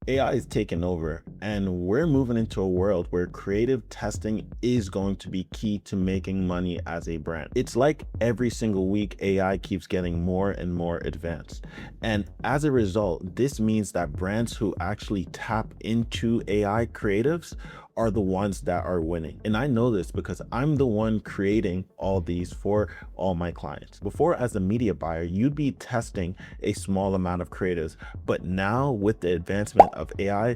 AI is taking over, and we're moving into a world where creative testing is going to be key to making money as a brand. It's like every single week, AI keeps getting more and more advanced. And as a result, this means that brands who actually tap into AI creatives are the ones that are winning. And I know this because I'm the one creating all these for all my clients. Before, as a media buyer, you'd be testing a small amount of creatives, but now with the advancement of AI,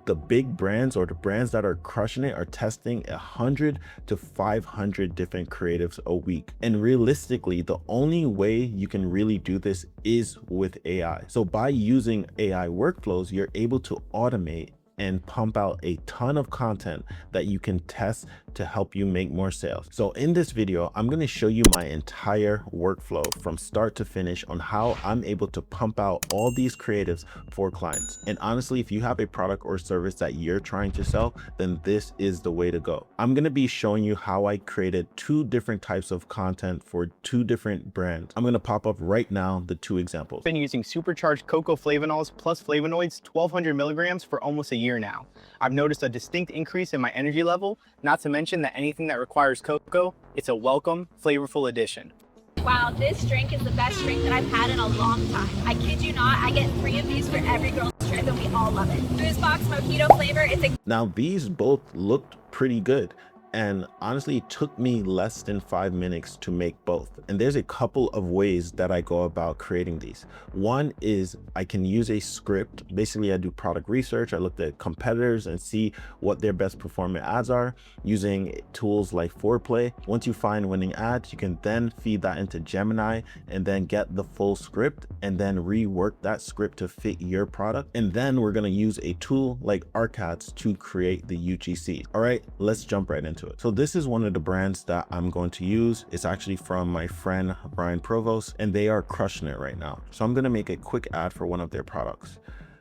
the big brands or the brands that are crushing it are testing 100 to 500 different creatives a week. And realistically, the only way you can really do this is with AI. So by using AI workflows, you're able to automate and pump out a ton of content that you can test to help you make more sales. So in this video, I'm going to show you my entire workflow from start to finish on how I'm able to pump out all these creatives for clients. And honestly, if you have a product or service that you're trying to sell, then this is the way to go. I'm going to be showing you how I created 2 different types of content for 2 different brands. I'm going to pop up right now the 2 examples. Been using supercharged cocoa flavanols plus flavonoids 1200 milligrams for almost a year now. I've noticed a distinct increase in my energy level, not to mention that anything that requires cocoa, it's a welcome, flavorful addition. Wow, this drink is the best drink that I've had in a long time. I kid you not, I get 3 of these for every girl's trip and we all love it. Booze Box Mojito flavor, Now these both looked pretty good. And honestly, it took me less than 5 minutes to make both. And there's a couple of ways that I go about creating these. One is I can use a script. Basically, I do product research. I looked at competitors and see what their best performing ads are using tools like Foreplay. Once you find winning ads, you can then feed that into Gemini and then get the full script and then rework that script to fit your product. And then we're going to use a tool like Arcads to create the UGC. All right, let's jump right into it. So this is one of the brands that I'm going to use. It's actually from my friend Barrin, and they are crushing it right now. So I'm going to make a quick ad for one of their products.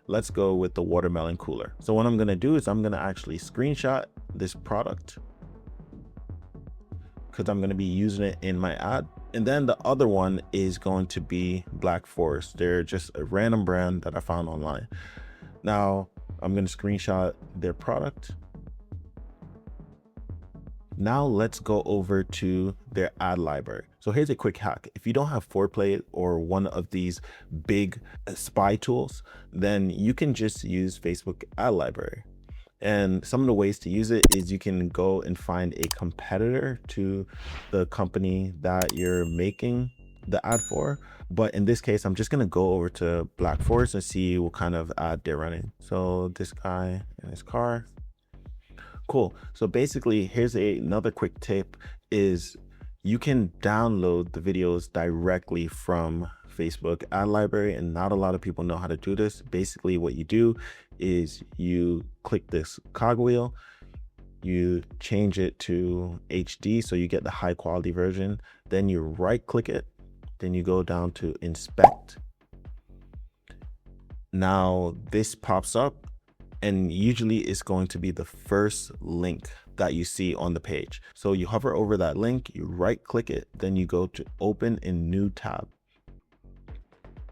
Let's go with the watermelon cooler. So what I'm going to do is I'm going to actually screenshot this product because I'm going to be using it in my ad. And then the other one is going to be Black Forest. They're just a random brand that I found online. Now I'm going to screenshot their product. Now let's go over to their ad library. So here's a quick hack. If you don't have Foreplay or one of these big spy tools, then you can just use Facebook ad library. And some of the ways to use it is you can go and find a competitor to the company that you're making the ad for. But in this case, I'm just going to go over to Black Forest and see what kind of ad they're running. So this guy in his car. Cool. So basically, here's another quick tip is you can download the videos directly from Facebook ad library, and not a lot of people know how to do this. Basically, what you do is you click this cogwheel, you change it to HD so you get the high quality version, then you right click it, then you go down to inspect. Now this pops up, and usually it's going to be the first link that you see on the page. So you hover over that link, you right click it, then you go to open in new tab.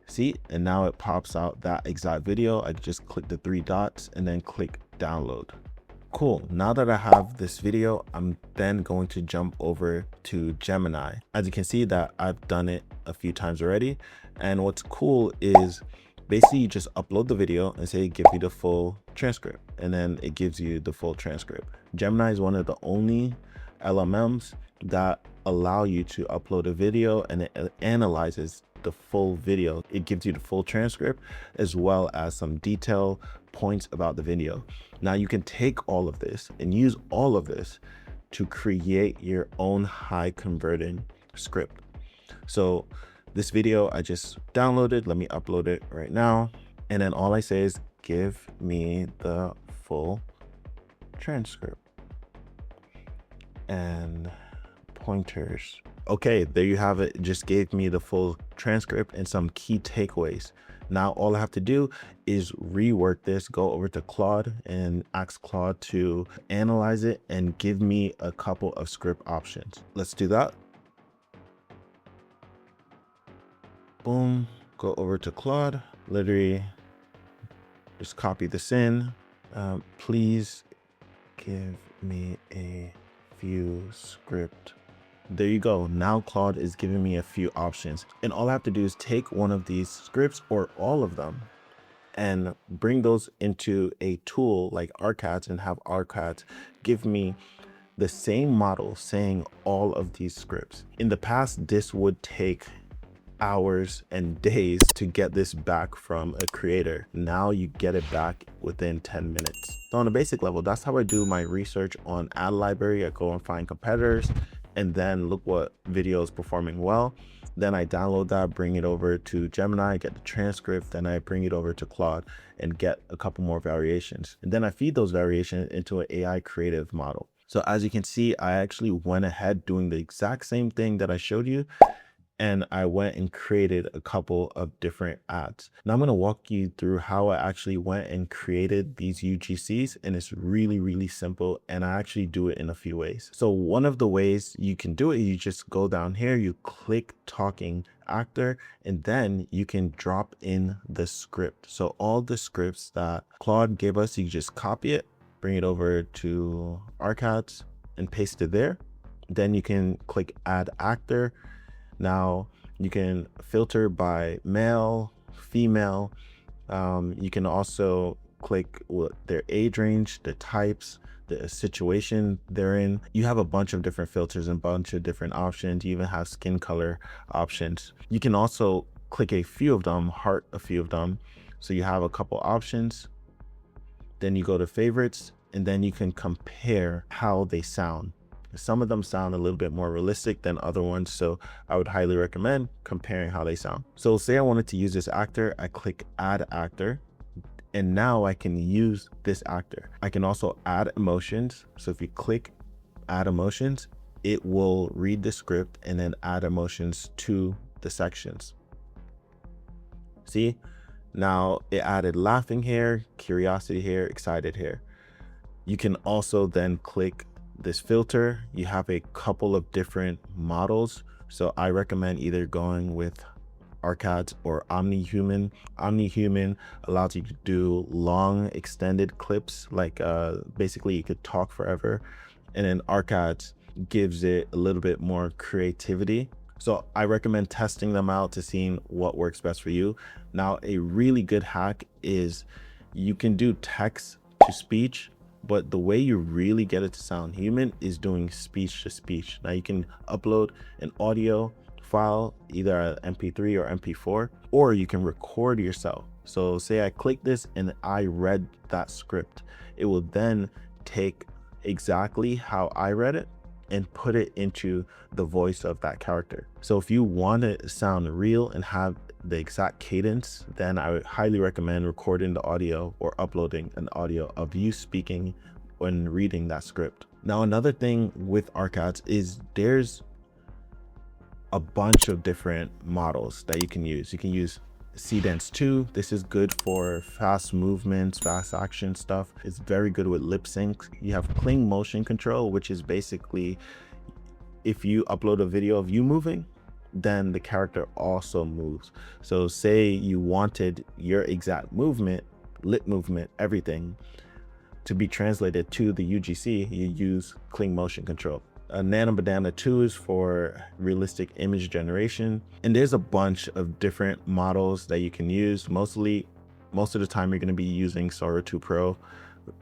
See, and now it pops out that exact video. I just click the 3 dots and then click download. Cool. Now that I have this video, I'm then going to jump over to Gemini. As you can see that I've done it a few times already. And what's cool is basically you just upload the video and say, give me the full transcript. And then it gives you the full transcript. Gemini is one of the only LLMs that allow you to upload a video and it analyzes the full video. It gives you the full transcript as well as some detailed points about the video. Now you can take all of this and use all of this to create your own high converting script. So this video I just downloaded, let me upload it right now. And then all I say is give me the full transcript and pointers. Okay, there you have it. It just gave me the full transcript and some key takeaways. Now all I have to do is rework this, go over to Claude and ask Claude to analyze it and give me a couple of script options. Let's do that. Boom, go over to Claude, literally Just copy this in. Please give me a few script. There you go. Now Claude is giving me a few options, and all I have to do is take one of these scripts or all of them and bring those into a tool like ARCADS and have ARCADS give me the same model saying all of these scripts. In the past, this would take hours and days to get this back from a creator. Now you get it back within 10 minutes. So on a basic level, that's how I do my research on ad library. I go and find competitors and then look what video is performing well. Then I download that, bring it over to Gemini, get the transcript, then I bring it over to Claude and get a couple more variations. And then I feed those variations into an AI creative model. So as you can see, I actually went ahead doing the exact same thing that I showed you, and I went and created a couple of different ads. Now I'm going to walk you through how I actually went and created these UGCs, and it's really, really simple, and I actually do it in a few ways. So one of the ways you can do it, you just go down here, you click talking actor, and then you can drop in the script. So all the scripts that Claude gave us, you just copy it, bring it over to ARCADS and paste it there. Then you can click add actor. Now you can filter by male, female. You can also click their age range, the types, the situation they're in. You have a bunch of different filters and a bunch of different options. You even have skin color options. You can also click a few of them, heart a few of them. So you have a couple options. Then you go to favorites, and then you can compare how they sound. Some of them sound a little bit more realistic than other ones, so I would highly recommend comparing how they sound. So say I wanted to use this actor, I click add actor, and now I can use this actor. I can also add emotions. So if you click add emotions, it will read the script and then add emotions to the sections. See, now it added laughing here, curiosity here, excited here. You can also then click this filter. You have a couple of different models, so I recommend either going with ARCADS or OmniHuman. OmniHuman allows you to do long extended clips, like basically you could talk forever, and then ARCADS gives it a little bit more creativity. So I recommend testing them out to see what works best for you. Now a really good hack is you can do text to speech, but the way you really get it to sound human is doing speech to speech. Now you can upload an audio file, either an MP3 or MP4, or you can record yourself. So say I click this and I read that script, it will then take exactly how I read it and put it into the voice of that character. So if you want it to sound real and have the exact cadence, then I would highly recommend recording the audio or uploading an audio of you speaking when reading that script. Now another thing with ARCADS is there's a bunch of different models that you can use. You can use Cdance 2. This is good for fast movements, fast action stuff. It's very good with lip sync. You have Kling motion control, which is basically if you upload a video of you moving, then the character also moves. So say you wanted your exact movement, lip movement, everything to be translated to the UGC, you use Kling motion control. Nano Banana 2 is for realistic image generation. And there's a bunch of different models that you can use. Most of the time you're going to be using Sora 2 Pro.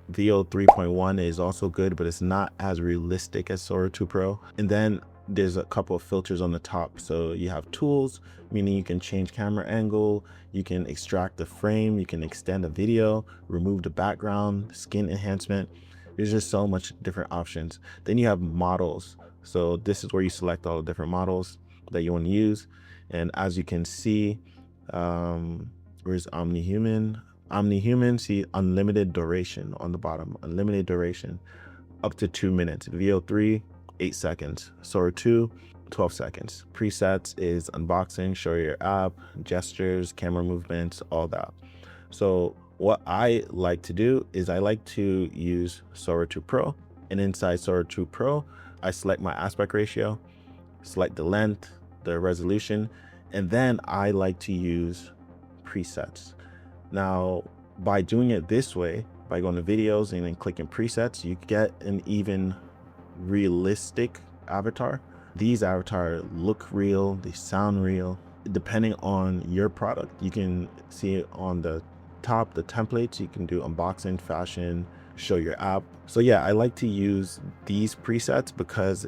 VO 3.1 is also good, but it's not as realistic as Sora 2 Pro. And then there's a couple of filters on the top. So you have tools, meaning you can change camera angle, you can extract the frame, you can extend a video, remove the background, skin enhancement. There's just so much different options. Then you have models. So this is where you select all the different models that you want to use. And as you can see, where's OmniHuman? OmniHuman, see unlimited duration on the bottom, unlimited duration, up to 2 minutes. VO3, 8 seconds. Sora 2, 12 seconds. Presets is unboxing, show your app, gestures, camera movements, all that. So what I like to do is I like to use Sora 2 Pro, and inside Sora 2 Pro, I select my aspect ratio, select the length, the resolution, and then I like to use presets. Now, by doing it this way, by going to videos and then clicking presets, you get an even realistic avatar. These avatars look real, they sound real. Depending on your product, you can see it on the top, the templates. You can do unboxing, fashion, show your app. So yeah, I like to use these presets because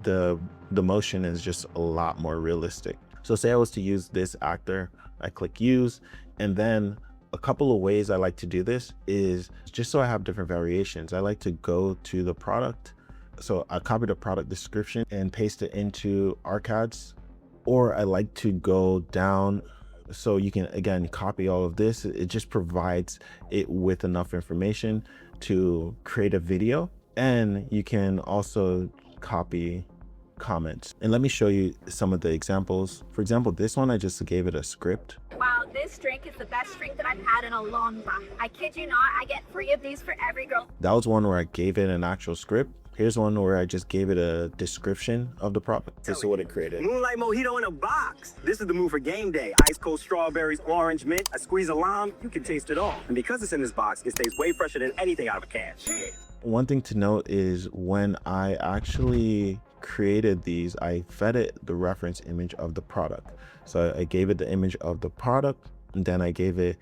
the motion is just a lot more realistic. So say I was to use this actor, I click use, and then a couple of ways I like to do this is just so I have different variations. I like to go to the product. So I copy the product description and paste it into ArcAds, or I like to go down. So you can, again, copy all of this. It just provides it with enough information to create a video. And you can also copy comments. And let me show you some of the examples. For example, this one, I just gave it a script. Wow, this drink is the best drink that I've had in a long time. I kid you not, I get 3 of these for every girl. That was one where I gave it an actual script. Here's one where I just gave it a description of the product. This is what it created. Moonlight Mojito in a box. This is the move for game day. Ice cold strawberries, orange, mint, a squeeze of lime. You can taste it all. And because it's in this box, it stays way fresher than anything out of a can. One thing to note is when I actually created these, I fed it the reference image of the product. So I gave it the image of the product, and then I gave it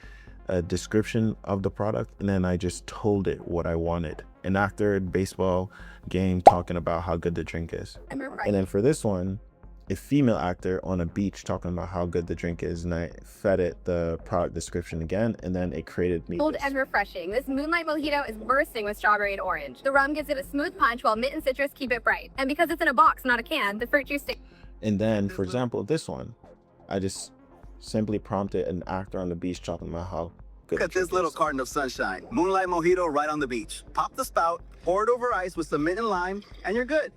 a description of the product, and then I just told it what I wanted. An actor in baseball game talking about how good the drink is. And then for this one, a female actor on a beach talking about how good the drink is, and I fed it the product description again, and then it created me. Cold and refreshing. This Moonlight Mojito is bursting with strawberry and orange. The rum gives it a smooth punch while mint and citrus keep it bright. And because it's in a box, not a can, the fruit juice sticks. And then, for example, this one, I just simply prompted an actor on the beach talking about how good. Look at this little carton of sunshine. Moonlight Mojito right on the beach. Pop the spout, pour it over ice with some mint and lime, and you're good.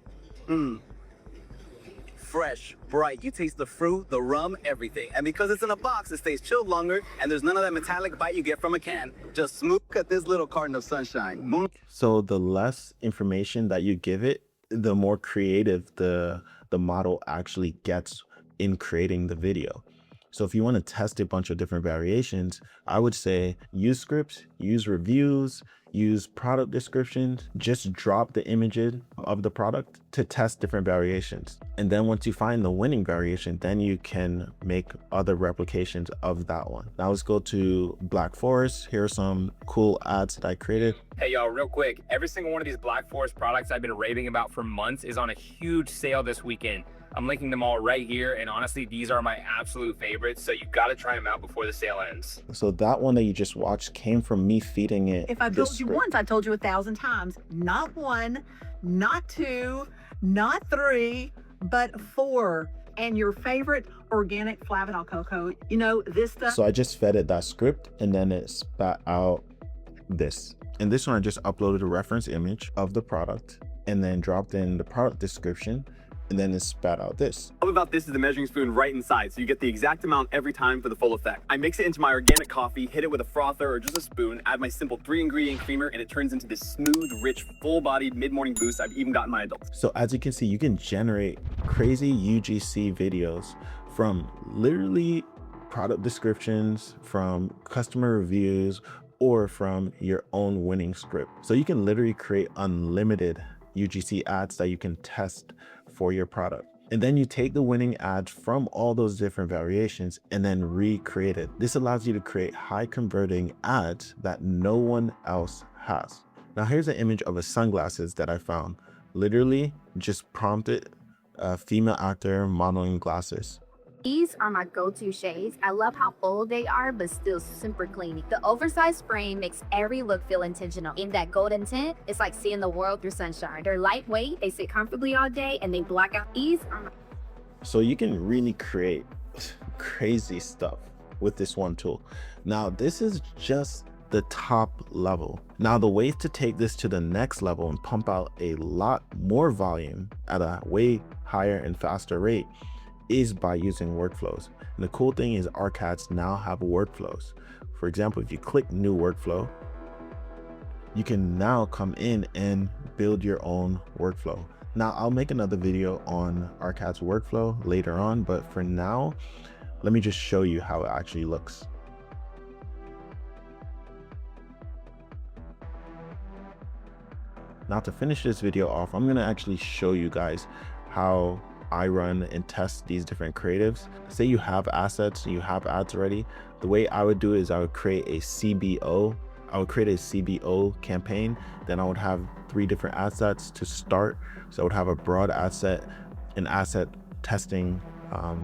Fresh, bright. You taste the fruit, the rum, everything. And because it's in a box, it stays chilled longer, and there's none of that metallic bite you get from a can. Just smooth. Look at this little carton of sunshine. So the less information that you give it, the more creative the model actually gets in creating the video. So if you want to test a bunch of different variations, I would say use scripts, use reviews, use product descriptions, just drop the images of the product to test different variations. And then once you find the winning variation, then you can make other replications of that one. Now let's go to Black Forest. Here are some cool ads that I created. Hey y'all, real quick, every single one of these Black Forest products I've been raving about for months is on a huge sale this weekend. I'm linking them all right here, and honestly, these are my absolute favorites, so you gotta try them out before the sale ends. So that one that you just watched came from me feeding it. If I told you once, I told you 1,000 times. Not 1, not 2, not 3, but 4. And your favorite organic flavanol cocoa. You know, this stuff. So I just fed it that script, and then it spat out this. And this one, I just uploaded a reference image of the product and then dropped in the product description, and then it spat out this. All about this is the measuring spoon right inside, so you get the exact amount every time for the full effect. I mix it into my organic coffee, hit it with a frother or just a spoon, add my simple 3-ingredient creamer, and it turns into this smooth, rich, full-bodied mid-morning boost I've even gotten my adults. So as you can see, you can generate crazy UGC videos from literally product descriptions, from customer reviews, or from your own winning script. So you can literally create unlimited UGC ads that you can test for your product. And then you take the winning ads from all those different variations and then recreate it. This allows you to create high converting ads that no one else has. Now here's an image of a sunglasses that I found. Literally just prompted a female actor modeling glasses. These are my go-to shades. I love how bold they are, but still super clean. The oversized frame makes every look feel intentional. In that golden tint, it's like seeing the world through sunshine. They're lightweight, they sit comfortably all day, and they block out. These are my... So you can really create crazy stuff with this one tool. Now, this is just the top level. Now, the way to take this to the next level and pump out a lot more volume at a way higher and faster rate is by using workflows. And the cool thing is ArcAds now have workflows. For example, if you click new workflow, you can now come in and build your own workflow. Now I'll make another video on ArcAds workflow later on, but for now, let me just show you how it actually looks. Now to finish this video off, I'm gonna actually show you guys how I run and test these different creatives. Say you have assets, you have ads already. The way I would do it is I would create a CBO. I would create a CBO campaign. Then I would have 3 different assets to start. So I would have a broad asset, an asset testing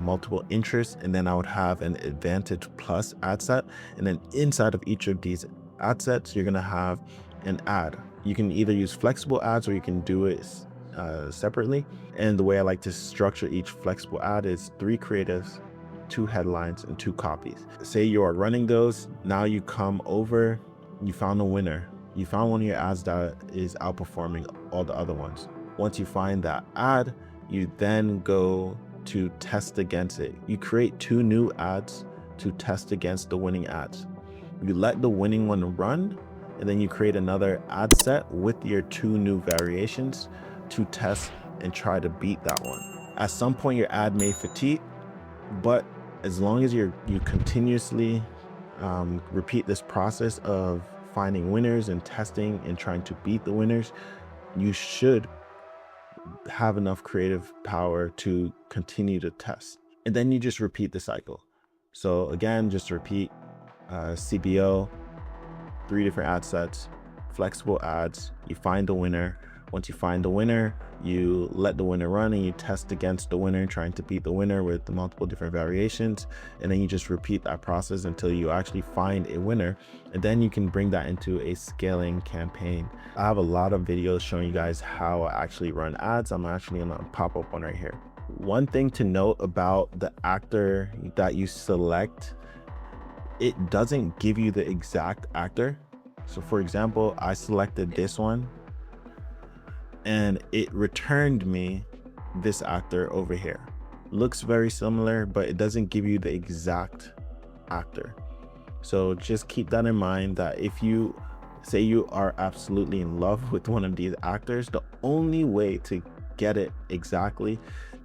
multiple interests, and then I would have an advantage plus ad set. And then inside of each of these ad sets, you're gonna have an ad. You can either use flexible ads or you can do it separately. And the way I like to structure each flexible ad is 3 creatives, 2 headlines, and 2 copies. Say you are running those, now you come over, you found a winner. You found one of your ads that is outperforming all the other ones. Once you find that ad, you then go to test against it. You create 2 new ads to test against the winning ads. You let the winning one run, and then you create another ad set with your 2 new variations to test and try to beat that one. At some point your ad may fatigue, but as long as you continuously repeat this process of finding winners and testing and trying to beat the winners, you should have enough creative power to continue to test. And then you just repeat the cycle. So again, just repeat CBO, 3 different ad sets, flexible ads, you find the winner. Once you find the winner, you let the winner run and you test against the winner, trying to beat the winner with the multiple different variations. And then you just repeat that process until you actually find a winner. And then you can bring that into a scaling campaign. I have a lot of videos showing you guys how I actually run ads. I'm actually gonna pop up one right here. One thing to note about the actor that you select, it doesn't give you the exact actor. So for example, I selected this one and it returned me this actor over here. Looks very similar, but it doesn't give you the exact actor. So just keep that in mind, that if you say you are absolutely in love with one of these actors, the only way to get it exactly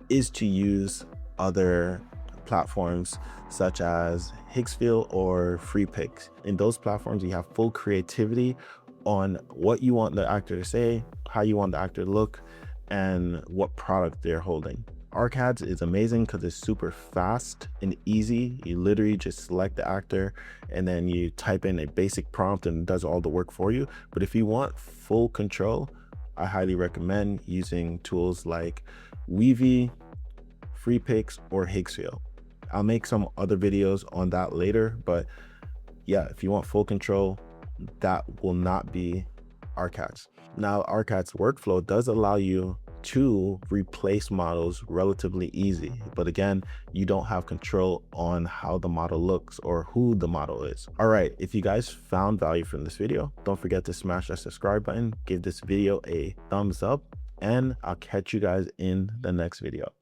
is to use other platforms such as Hicksfield or FreePix. In those platforms, you have full creativity on what you want the actor to say, how you want the actor to look, and what product they're holding. ArcAds is amazing because it's super fast and easy. You literally just select the actor and then you type in a basic prompt and it does all the work for you. But if you want full control, I highly recommend using tools like Weavy, FreePix, or Hicksfield. I'll make some other videos on that later, but yeah, if you want full control, that will not be ArcAds. Now, ArcAds workflow does allow you to replace models relatively easy, but again, you don't have control on how the model looks or who the model is. All right, if you guys found value from this video, don't forget to smash that subscribe button, give this video a thumbs up, and I'll catch you guys in the next video.